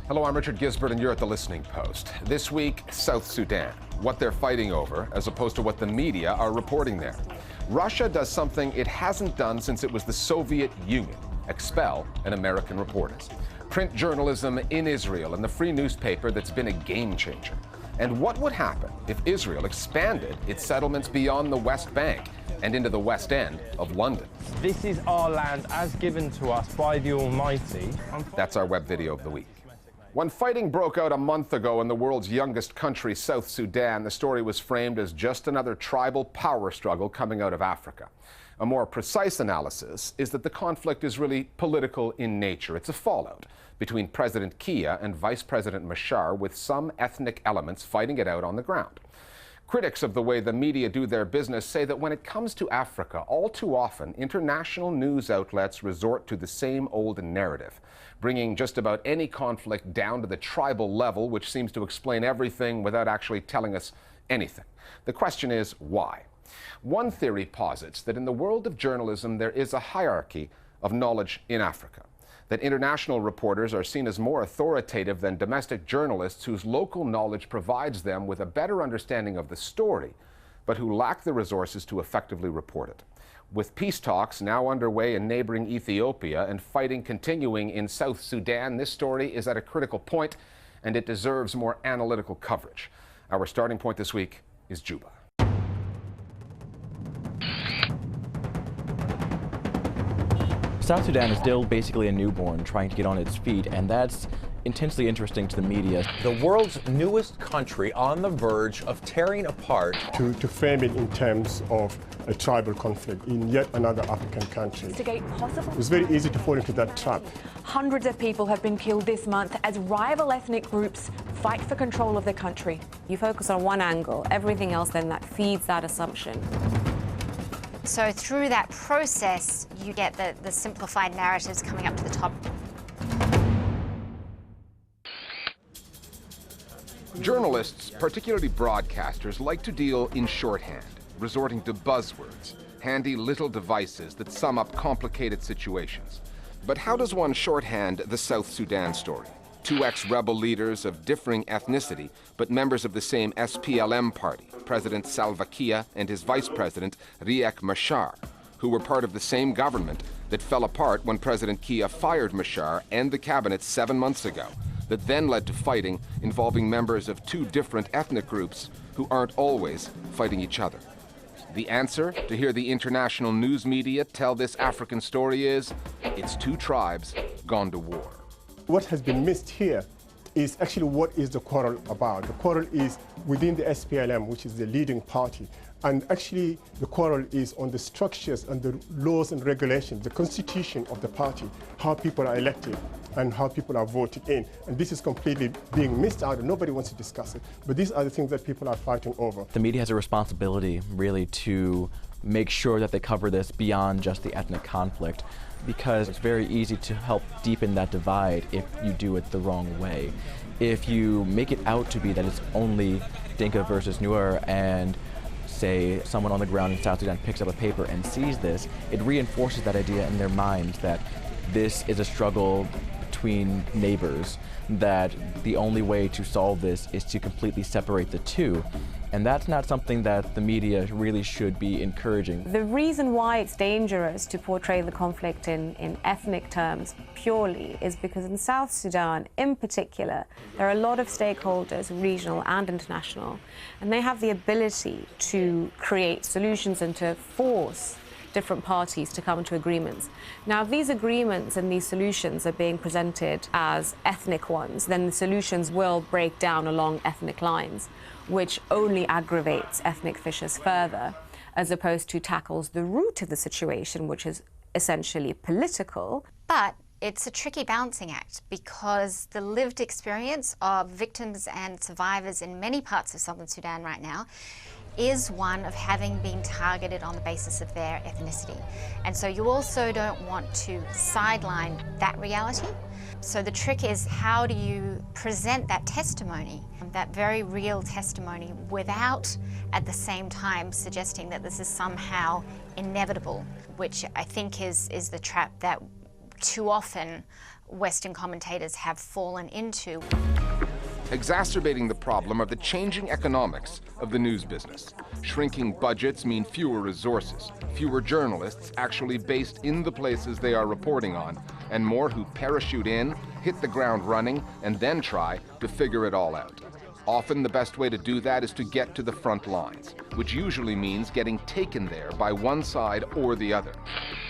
Hello, I'm Richard Gisbert, and you're at The Listening Post. This week, South Sudan, what they're fighting over, as opposed to what the media are reporting there. Russia does something it hasn't done since it was the Soviet Union: expel an American reporter. Print journalism in Israel and the free newspaper that's been a game changer. And what would happen if Israel expanded its settlements beyond the West Bank and into the West End of London? This is our land as given to us by the Almighty. That's our web video of the week. When fighting broke out a month ago in the world's youngest country, South Sudan, the story was framed as just another tribal power struggle coming out of Africa. A more precise analysis is that the conflict is really political in nature. It's a fallout between President Kiir and Vice President Machar, with some ethnic elements fighting it out on the ground. Critics of the way the media do their business say that when it comes to Africa, all too often, international news outlets resort to the same old narrative, bringing just about any conflict down to the tribal level, which seems to explain everything without actually telling us anything. The question is, why? One theory posits that in the world of journalism, there is a hierarchy of knowledge in Africa, that international reporters are seen as more authoritative than domestic journalists whose local knowledge provides them with a better understanding of the story, but who lack the resources to effectively report it. With peace talks now underway in neighboring Ethiopia and fighting continuing in South Sudan, this story is at a critical point, and it deserves more analytical coverage. Our starting point this week is Juba. South Sudan is still basically a newborn trying to get on its feet, and that's intensely interesting to the media. The world's newest country on the verge of tearing apart. To frame it in terms of a tribal conflict in yet another African country. Possible. It was very easy to fall into that trap. Hundreds of people have been killed this month as rival ethnic groups fight for control of their country. You focus on one angle, everything else then that feeds that assumption. So through that process, you get the simplified narratives coming up to the top. Journalists, particularly broadcasters, like to deal in shorthand, resorting to buzzwords, handy little devices that sum up complicated situations. But how does one shorthand the South Sudan story? Two ex-rebel leaders of differing ethnicity, but members of the same SPLM party, President Salva Kiir and his vice president, Riek Machar, who were part of the same government that fell apart when President Kiir fired Machar and the cabinet 7 months ago, that then led to fighting involving members of two different ethnic groups who aren't always fighting each other. The answer to hear the international news media tell this African story is, it's two tribes gone to war. What has been missed here is actually what is the quarrel about. The quarrel is within the SPLM, which is the leading party. And actually, the quarrel is on the structures and the laws and regulations, the constitution of the party, how people are elected and how people are voted in. And this is completely being missed out, and nobody wants to discuss it. But these are the things that people are fighting over. The media has a responsibility, really, to make sure that they cover this beyond just the ethnic conflict, because it's very easy to help deepen that divide if you do it the wrong way. If you make it out to be that it's only Dinka versus Nuer, and say someone on the ground in South Sudan picks up a paper and sees this, it reinforces that idea in their minds that this is a struggle between neighbors, that the only way to solve this is to completely separate the two. And that's not something that the media really should be encouraging. The reason why it's dangerous to portray the conflict in ethnic terms purely is because in South Sudan, in particular, there are a lot of stakeholders, regional and international, and they have the ability to create solutions and to force different parties to come to agreements. Now, if these agreements and these solutions are being presented as ethnic ones, then the solutions will break down along ethnic lines, which only aggravates ethnic fissures further, as opposed to tackles the root of the situation, which is essentially political. But it's a tricky balancing act, because the lived experience of victims and survivors in many parts of southern Sudan right now is one of having been targeted on the basis of their ethnicity. And so you also don't want to sideline that reality. So the trick is, how do you present that testimony, that very real testimony, without at the same time suggesting that this is somehow inevitable, which I think is the trap that too often Western commentators have fallen into. Exacerbating the problem are the changing economics of the news business. Shrinking budgets mean fewer resources, fewer journalists actually based in the places they are reporting on, and more who parachute in, hit the ground running, and then try to figure it all out. Often the best way to do that is to get to the front lines, which usually means getting taken there by one side or the other.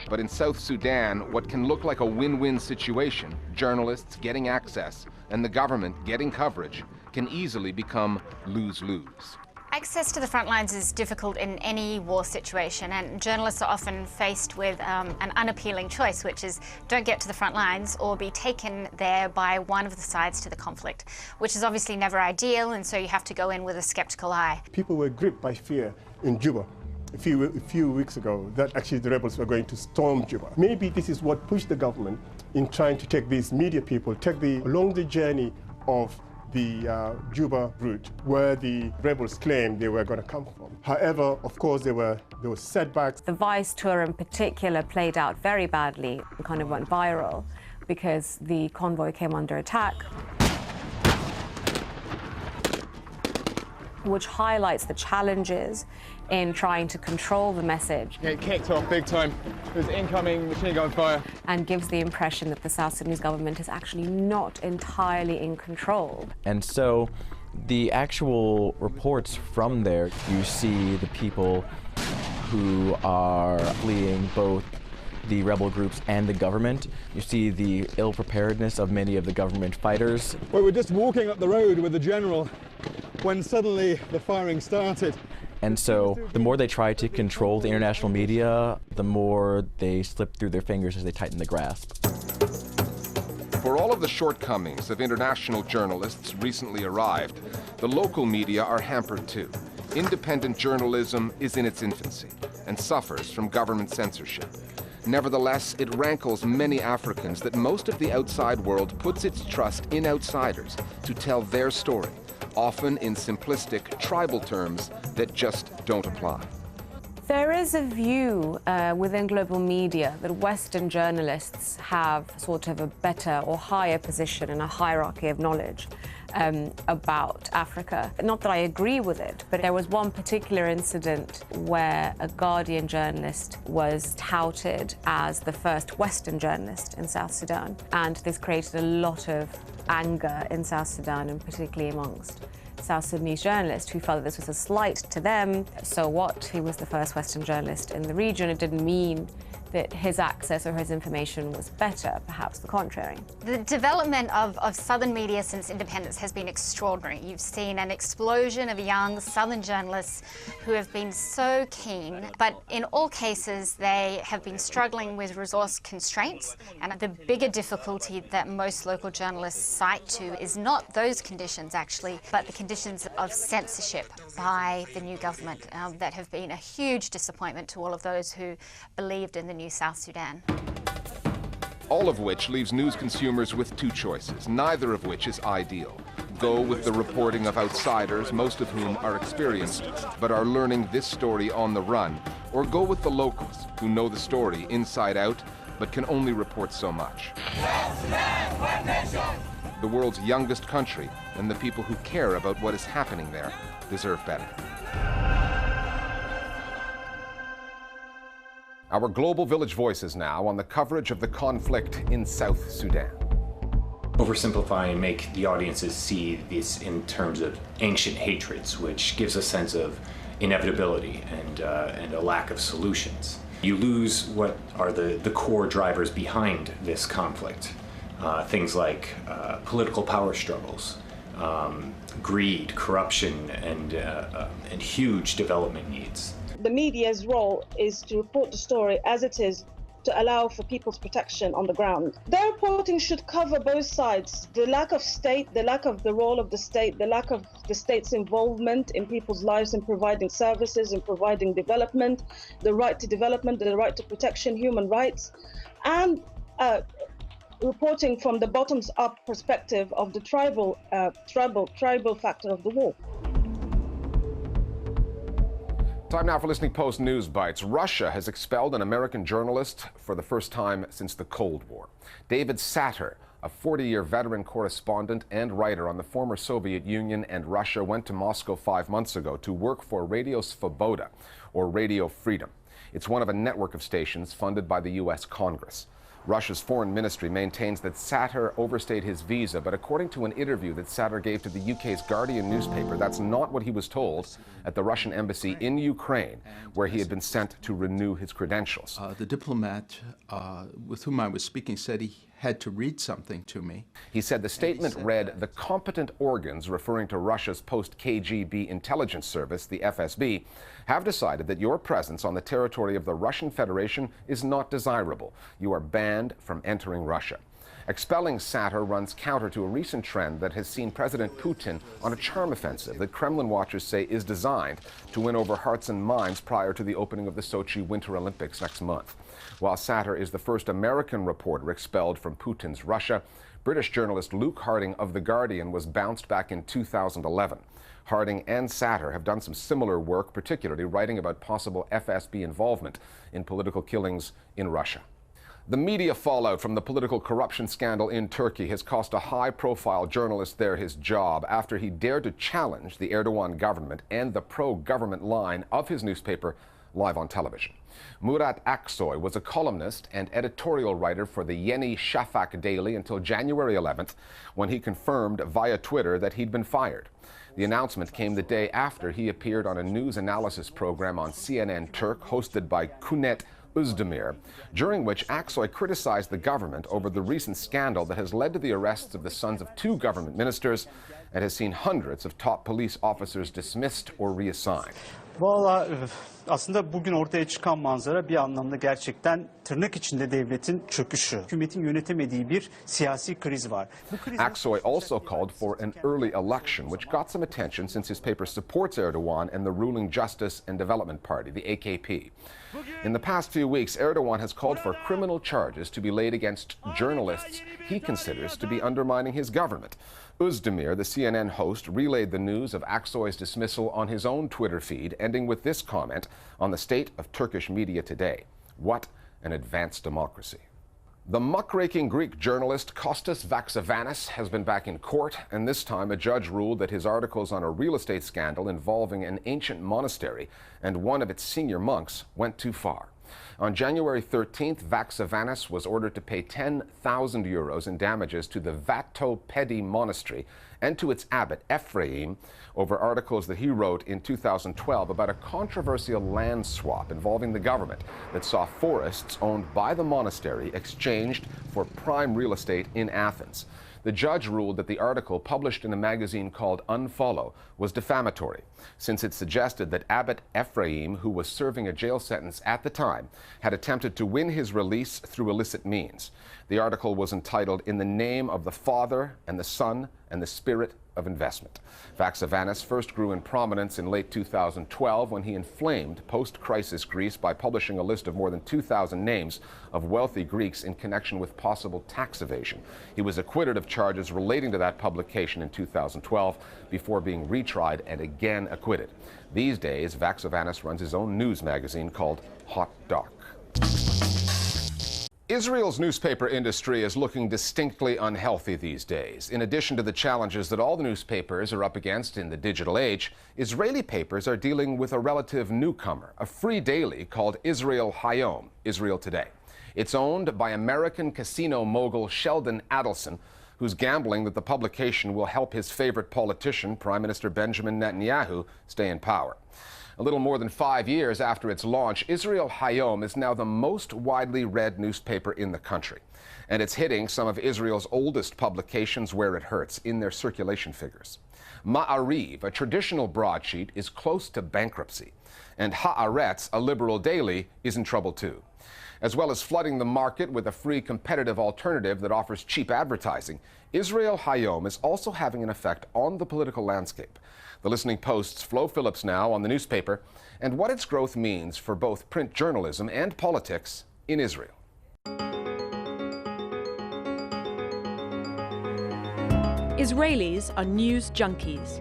But in South Sudan, what can look like a win-win situation, journalists getting access and the government getting coverage, can easily become lose-lose. Access to the front lines is difficult in any war situation, and journalists are often faced with an unappealing choice, which is don't get to the front lines or be taken there by one of the sides to the conflict, which is obviously never ideal, and so you have to go in with a skeptical eye. People were gripped by fear in Juba a few weeks ago that actually the rebels were going to storm Juba. Maybe this is what pushed the government in trying to take these media people, along the journey of the Juba route, where the rebels claimed they were going to come from. However, of course, there were setbacks. The Vice tour in particular played out very badly and kind of went viral because the convoy came under attack, which highlights the challenges in trying to control the message. It kicked off big time. There's incoming machine gun fire. And gives the impression that the South Sudanese government is actually not entirely in control. And so the actual reports from there, you see the people who are fleeing both the rebel groups and the government. You see the ill-preparedness of many of the government fighters. We were just walking up the road with the general when suddenly the firing started. And so the more they try to control the international media, the more they slip through their fingers as they tighten the grasp. For all of the shortcomings of international journalists recently arrived, the local media are hampered too. Independent journalism is in its infancy and suffers from government censorship. Nevertheless, it rankles many Africans that most of the outside world puts its trust in outsiders to tell their story, often in simplistic tribal terms that just don't apply. There is a view within global media that Western journalists have sort of a better or higher position in a hierarchy of knowledge about Africa. Not that I agree with it, but there was one particular incident where a Guardian journalist was touted as the first Western journalist in South Sudan, and this created a lot of anger in South Sudan, and particularly amongst South Sudanese journalists who felt that this was a slight to them. So what? He was the first Western journalist in the region. It didn't mean that his access or his information was better, perhaps the contrary. The development of Southern media since independence has been extraordinary. You've seen an explosion of young Southern journalists who have been so keen, but in all cases they have been struggling with resource constraints, and the bigger difficulty that most local journalists cite to is not those conditions actually, but the conditions of censorship by the new government that have been a huge disappointment to all of those who believed in the new South Sudan. All of which leaves news consumers with two choices, neither of which is ideal. Go with the reporting of outsiders, most of whom are experienced, but are learning this story on the run, or go with the locals, who know the story inside out, but can only report so much. The world's youngest country, and the people who care about what is happening there, deserve better. Our Global Village Voices now on the coverage of the conflict in South Sudan. Oversimplify and make the audiences see this in terms of ancient hatreds, which gives a sense of inevitability and a lack of solutions. You lose what are the core drivers behind this conflict. Things like political power struggles, greed, corruption, and huge development needs. The media's role is to report the story as it is, to allow for people's protection on the ground. Their reporting should cover both sides: the lack of state, the lack of the role of the state, the lack of the state's involvement in people's lives in providing services, in providing development, the right to development, the right to protection, human rights, and reporting from the bottoms-up perspective of the tribal factor of the war. Time now for Listening Post News Bites. Russia has expelled an American journalist for the first time since the Cold War. David Satter a 40-year veteran correspondent and writer on the former Soviet Union and Russia, went to Moscow 5 months ago to work for Radio Svoboda, or Radio Freedom. It's one of a network of stations funded by the U.S. Congress. Russia's foreign ministry maintains that Satir overstayed his visa, but according to an interview that Satir gave to the UK's Guardian newspaper, that's not what he was told at the Russian embassy in Ukraine, where he had been sent to renew his credentials. The diplomat with whom I was speaking said he had to read something to me. He said the statement read, "The competent organs," referring to Russia's post-KGB intelligence service, the FSB, "have decided that your presence on the territory of the Russian Federation is not desirable. You are banned from entering Russia." Expelling Satir runs counter to a recent trend that has seen President Putin on a charm offensive that Kremlin watchers say is designed to win over hearts and minds prior to the opening of the Sochi Winter Olympics next month. While Satir is the first American reporter expelled from Putin's Russia, British journalist Luke Harding of The Guardian was bounced back in 2011. Harding and Satir have done some similar work, particularly writing about possible FSB involvement in political killings in Russia. The media fallout from the political corruption scandal in Turkey has cost a high-profile journalist there his job after he dared to challenge the Erdogan government and the pro-government line of his newspaper live on television. Murat Aksoy was a columnist and editorial writer for the Yeni Shafak Daily until January 11th, when he confirmed via Twitter that he'd been fired. The announcement came the day after he appeared on a news analysis program on CNN Turk hosted by Kunet Özdemir, during which Aksoy criticized the government over the recent scandal that has led to the arrests of the sons of 2 government ministers and has seen hundreds of top police officers dismissed or reassigned. Vallahi aslında bugün ortaya çıkan manzara bir anlamda gerçekten tırnak içinde devletin çöküşü. Hükümetin yönetemediği bir siyasi kriz var. Aksoy also called for an early election, which got some attention since his paper supports Erdogan and the ruling Justice and Development Party, the AKP. In the past few weeks, Erdogan has called for criminal charges to be laid against journalists he considers to be undermining his government. Özdemir, the CNN host, relayed the news of Aksoy's dismissal on his own Twitter feed, ending with this comment on the state of Turkish media today. What an advanced democracy. The muckraking Greek journalist Kostas Vaxivanis has been back in court, and this time a judge ruled that his articles on a real estate scandal involving an ancient monastery and one of its senior monks went too far. On January 13th, Vaxivanis was ordered to pay 10,000 euros in damages to the Vatopedi Monastery and to its abbot, Ephraim, over articles that he wrote in 2012 about a controversial land swap involving the government that saw forests owned by the monastery exchanged for prime real estate in Athens. The judge ruled that the article, published in a magazine called Unfollow, was defamatory, since it suggested that Abbot Ephraim, who was serving a jail sentence at the time, had attempted to win his release through illicit means. The article was entitled "In the Name of the Father and the Son and the Spirit of Investment." Vaxivanis first grew in prominence in late 2012 when he inflamed post-crisis Greece by publishing a list of more than 2,000 names of wealthy Greeks in connection with possible tax evasion. He was acquitted of charges relating to that publication in 2012 before being retried and again acquitted. These days, Vaxivanis runs his own news magazine called Hot Dark. Israel's newspaper industry is looking distinctly unhealthy these days. In addition to the challenges that all the newspapers are up against in the digital age, Israeli papers are dealing with a relative newcomer, a free daily called Israel Hayom, Israel Today. It's owned by American casino mogul Sheldon Adelson, who's gambling that the publication will help his favorite politician, Prime Minister Benjamin Netanyahu, stay in power. A little more than 5 years after its launch, Israel Hayom is now the most widely read newspaper in the country. And it's hitting some of Israel's oldest publications where it hurts in their circulation figures. Ma'ariv, a traditional broadsheet, is close to bankruptcy. And Haaretz, a liberal daily, is in trouble too. As well as flooding the market with a free competitive alternative that offers cheap advertising, Israel Hayom is also having an effect on the political landscape. The Listening Post's Flo Phillips now on the newspaper and what its growth means for both print journalism and politics in Israel. Israelis are news junkies.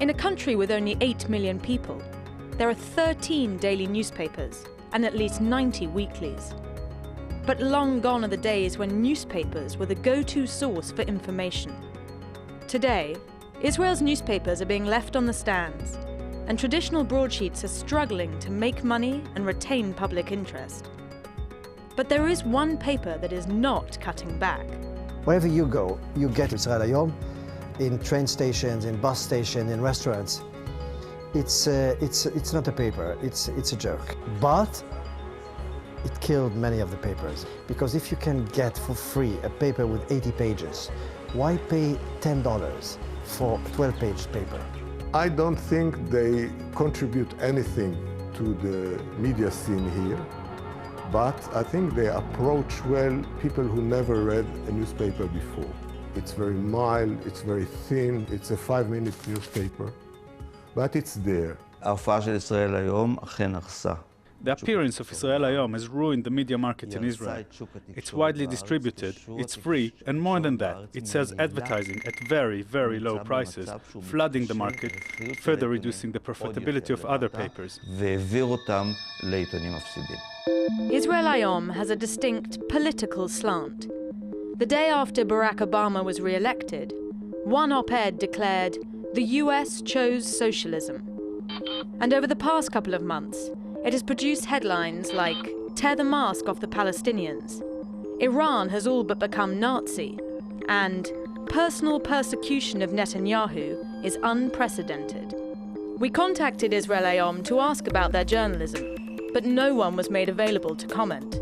In a country with only 8 million people, there are 13 daily newspapers and at least 90 weeklies. But long gone are the days when newspapers were the go-to source for information. Today, Israel's newspapers are being left on the stands, and traditional broadsheets are struggling to make money and retain public interest. But there is one paper that is not cutting back. Wherever you go, you get Israel Hayom in train stations, in bus stations, in restaurants. It's not a paper, it's a joke. But it killed many of the papers, because if you can get for free a paper with 80 pages, why pay $10 for a 12-page paper? I don't think they contribute anything to the media scene here, but I think they approach well people who never read a newspaper before. It's very mild, it's very thin, it's a 5-minute newspaper, but it's there. ההופעה של ישראל היום אכן הרסה. The appearance of Israel Hayom has ruined the media market in Israel. It's widely distributed, it's free, and more than that, it sells advertising at very, very low prices, flooding the market, further reducing the profitability of other papers. Israel Hayom has a distinct political slant. The day after Barack Obama was re-elected, one op-ed declared, "The US chose socialism." And over the past couple of months, it has produced headlines like, "Tear the mask off the Palestinians," "Iran has all but become Nazi," and "Personal persecution of Netanyahu is unprecedented." We contacted Israel Hayom to ask about their journalism, but no one was made available to comment.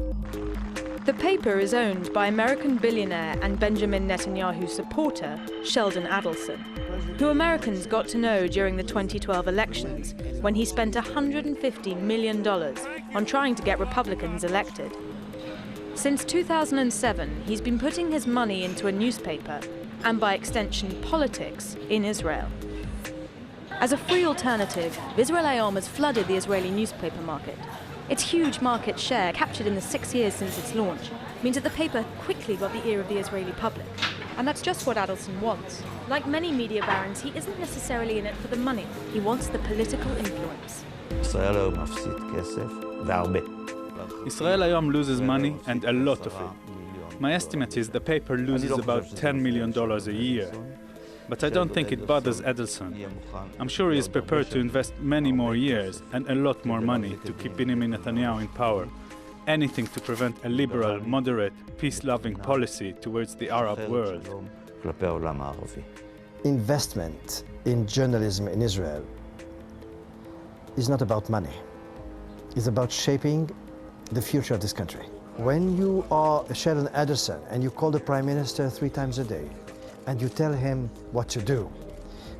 The paper is owned by American billionaire and Benjamin Netanyahu supporter Sheldon Adelson, who Americans got to know during the 2012 elections when he spent $150 million on trying to get Republicans elected. Since 2007, he's been putting his money into a newspaper, and by extension politics, in Israel. As a free alternative, Israel Hayom has flooded the Israeli newspaper market. Its huge market share, captured in the 6 years since its launch, means that the paper quickly got the ear of the Israeli public. And that's just what Adelson wants. Like many media barons, he isn't necessarily in it for the money. He wants the political influence. ישראל היום מפסיד כסף, והרבה. Israel Hayom loses money, and a lot of it. My estimate is the paper loses about $10 million a year. But I don't think it bothers Adelson. I'm sure he is prepared to invest many more years and a lot more money to keep Benjamin Netanyahu in power. Anything to prevent a liberal, moderate, peace-loving policy towards the Arab world. Investment in journalism in Israel is not about money. It's about shaping the future of this country. When you are Sheldon Adelson and you call the Prime Minister 3 times a day, and you tell him what to do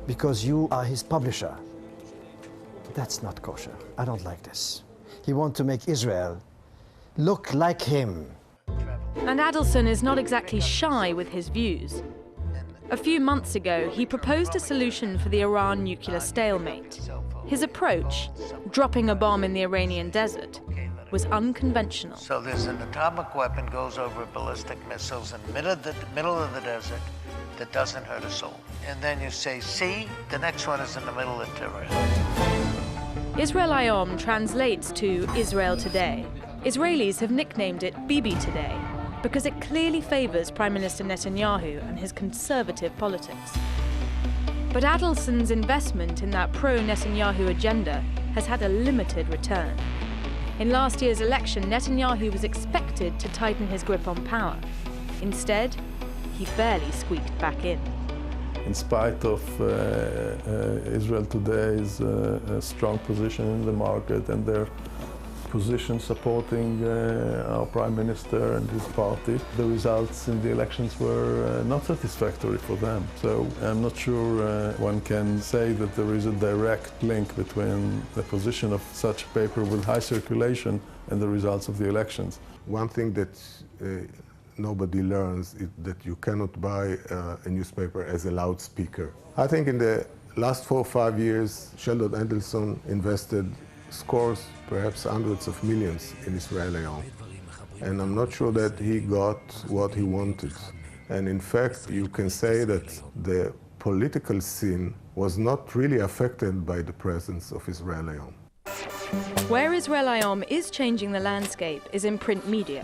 because you are his publisher, that's not kosher. I don't like this. He wants to make Israel look like him. And Adelson is not exactly shy with his views. A few months ago, he proposed a solution for the Iran nuclear stalemate. His approach, dropping a bomb in the Iranian desert, was unconventional. So there's an atomic weapon goes over ballistic missiles in the middle of the desert that doesn't hurt a soul. And then you say, see, the next one is in the middle of Tehran. Israel Hayom translates to Israel Today. Israelis have nicknamed it Bibi Today because it clearly favors Prime Minister Netanyahu and his conservative politics. But Adelson's investment in that pro-Netanyahu agenda has had a limited return. In last year's election, Netanyahu was expected to tighten his grip on power. Instead, he barely squeaked back in. In spite of Israel Today's strong position in the market and their position supporting our Prime Minister and his party, the results in the elections were not satisfactory for them. So I'm not sure one can say that there is a direct link between the position of such a paper with high circulation and the results of the elections. One thing that nobody learns is that you cannot buy a newspaper as a loudspeaker. I think in the last 4 or 5 years, Sheldon Adelson invested scores, perhaps hundreds of millions in Israel Hayom. And I'm not sure that he got what he wanted. And in fact, you can say that the political scene was not really affected by the presence of Israel Hayom. Where Israel Hayom is changing the landscape is in print media,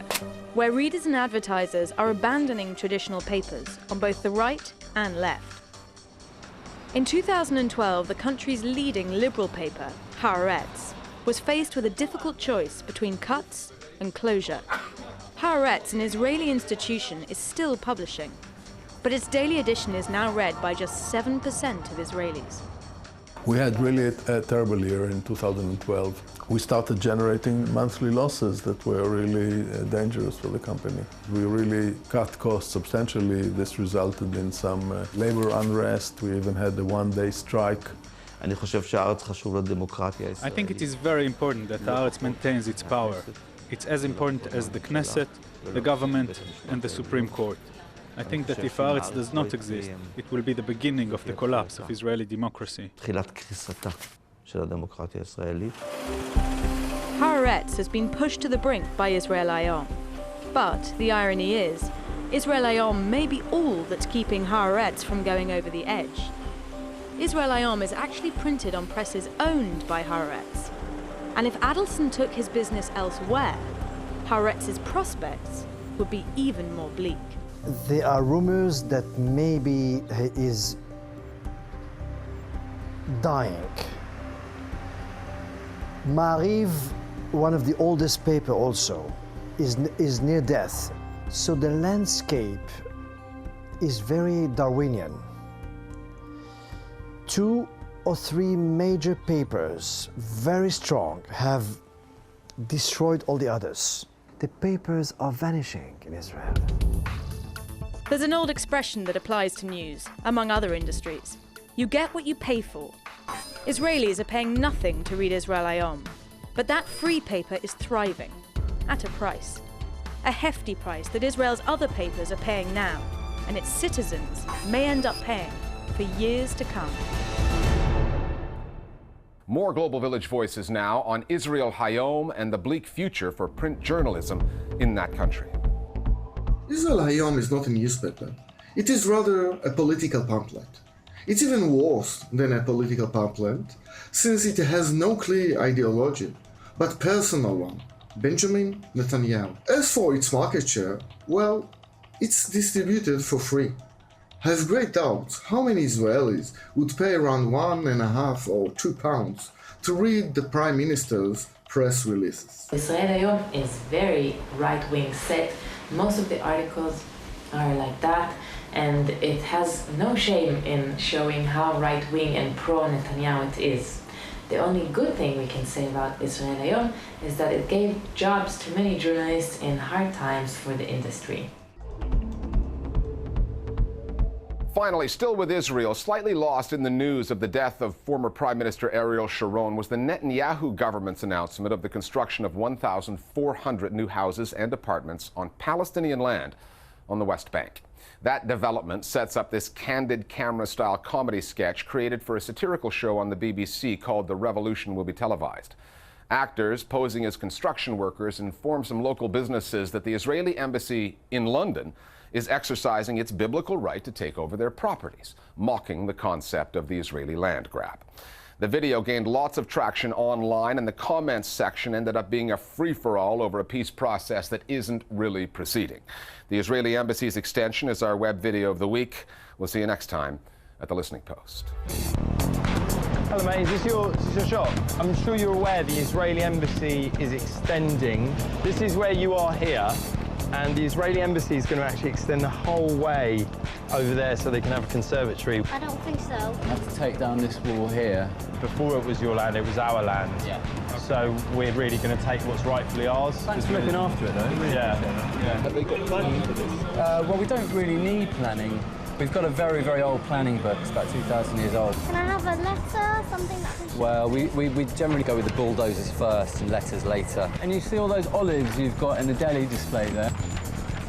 where readers and advertisers are abandoning traditional papers on both the right and left. In 2012, the country's leading liberal paper, Haaretz, was faced with a difficult choice between cuts and closure. Haaretz, an Israeli institution, is still publishing, but its daily edition is now read by just 7% of Israelis. We had really a terrible year in 2012. We started generating monthly losses that were really dangerous for the company. We really cut costs substantially. This resulted in some labor unrest. We even had a one-day strike. I think it is very important that Haaretz maintains its power. It's as important as the Knesset, the government, and the Supreme Court. I think that if Haaretz does not exist, it will be the beginning of the collapse of Israeli democracy. Haaretz has been pushed to the brink by Israel Hayom. But the irony is, Israel Hayom may be all that's keeping Haaretz from going over the edge. Israel Hayom is actually printed on presses owned by Haaretz. And if Adelson took his business elsewhere, Haaretz's prospects would be even more bleak. There are rumors that maybe he is dying. Maariv, one of the oldest papers also, is near death. So the landscape is very Darwinian. 2 or 3 major papers, very strong, have destroyed all the others. The papers are vanishing in Israel. There's an old expression that applies to news, among other industries. You get what you pay for. Israelis are paying nothing to read Israel Hayom, but that free paper is thriving, at a price. A hefty price that Israel's other papers are paying now, and its citizens may end up paying for years to come. More Global Village Voices now on Israel Hayom and the bleak future for print journalism in that country. Israel Hayom is not a newspaper. It is rather a political pamphlet. It's even worse than a political pamphlet, since it has no clear ideology, but personal one, Benjamin Netanyahu. As for its market share, well, it's distributed for free. I have great doubts how many Israelis would pay around £1.5 or £2 to read the Prime Minister's press releases. Israel Hayom is very right-wing set. Most of the articles are like that, and it has no shame in showing how right-wing and pro-Netanyahu it is. The only good thing we can say about Israel Hayom is that it gave jobs to many journalists in hard times for the industry. Finally, still with Israel, slightly lost in the news of the death of former Prime Minister Ariel Sharon was the Netanyahu government's announcement of the construction of 1,400 new houses and apartments on Palestinian land on the West Bank. That development sets up this candid camera-style comedy sketch created for a satirical show on the BBC called The Revolution Will Be Televised. Actors posing as construction workers inform some local businesses that the Israeli embassy in London is exercising its biblical right to take over their properties, mocking the concept of the Israeli land grab. The video gained lots of traction online, and the comments section ended up being a free-for-all over a peace process that isn't really proceeding. The Israeli embassy's extension is our web video of the week. We'll see you next time at The Listening Post. Hello mate, is this your shop? I'm sure you're aware the Israeli embassy is extending. This is where you are here, and the Israeli embassy is going to actually extend the whole way over there so they can have a conservatory. I don't think so. I have to take down this wall here. Before it was your land, it was our land. Yeah. So we're really going to take what's rightfully ours. Thanks for looking after it though. Yeah. Have they got planning for this? Well, we don't really need planning. We've got a very, very old planning book. It's about 2,000 years old. Can I have a letter, something that can... Well, we generally go with the bulldozers first and letters later. And you see all those olives you've got in the deli display there?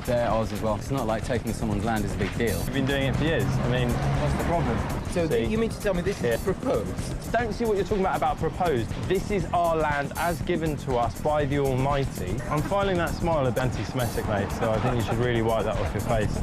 They're ours as well. It's not like taking someone's land is a big deal. You've been doing it for years. I mean, what's the problem? So you mean to tell me this is proposed? Don't see what you're talking about proposed. This is our land as given to us by the Almighty. I'm finding that smile a bit anti-Semitic, mate, so I think you should really wipe that off your face.